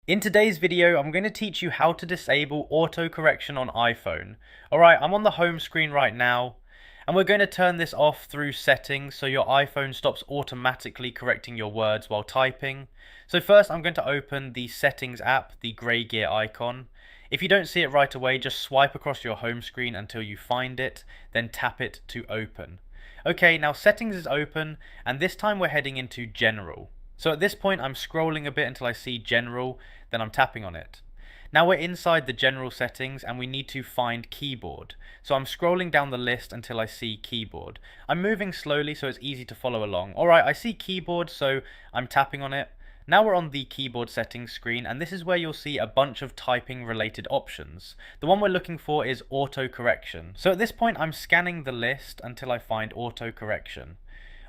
In today's video, I'm going to teach you how to disable autocorrection on iPhone. Alright, I'm on the home screen right now, and we're going to turn this off through settings so your iPhone stops automatically correcting your words while typing. So first I'm going to open the settings app, the grey gear icon. If you don't see it right away, just swipe across your home screen until you find it, then tap it to open. Okay, now settings is open, and this time we're heading into general. So at this point I'm scrolling a bit until I see general, then I'm tapping on it. Now we're inside the general settings and we need to find keyboard. So I'm scrolling down the list until I see keyboard. I'm moving slowly so it's easy to follow along. Alright, I see keyboard, so I'm tapping on it. Now we're on the keyboard settings screen, and this is where you'll see a bunch of typing related options. The one we're looking for is auto correction. So at this point I'm scanning the list until I find auto correction.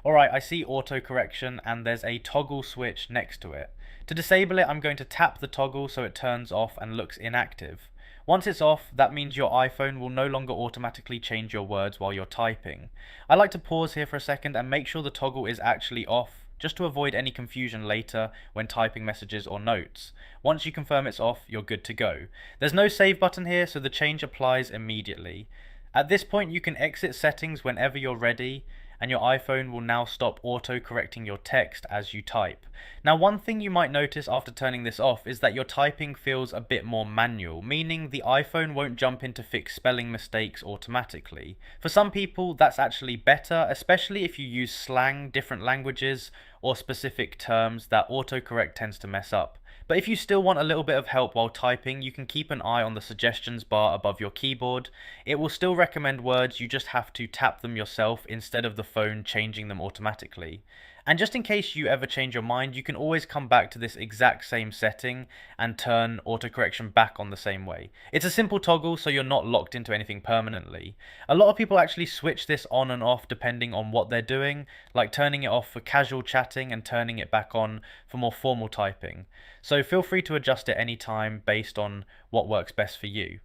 Alright, I see auto correction and there's a toggle switch next to it. To disable it, I'm going to tap the toggle so it turns off and looks inactive. Once it's off, that means your iPhone will no longer automatically change your words while you're typing. I like to pause here for a second and make sure the toggle is actually off, just to avoid any confusion later when typing messages or notes. Once you confirm it's off, you're good to go. There's no save button here, so the change applies immediately. At this point, you can exit settings whenever you're ready, and your iPhone will now stop auto-correcting your text as you type. Now, one thing you might notice after turning this off is that your typing feels a bit more manual, meaning the iPhone won't jump in to fix spelling mistakes automatically. For some people, that's actually better, especially if you use slang, different languages, or specific terms that autocorrect tends to mess up. But if you still want a little bit of help while typing, you can keep an eye on the suggestions bar above your keyboard. It will still recommend words, you just have to tap them yourself instead of the phone changing them automatically. And just in case you ever change your mind, you can always come back to this exact same setting and turn autocorrection back on the same way. It's a simple toggle, so you're not locked into anything permanently. A lot of people actually switch this on and off depending on what they're doing, like turning it off for casual chatting and turning it back on for more formal typing. So feel free to adjust it anytime based on what works best for you.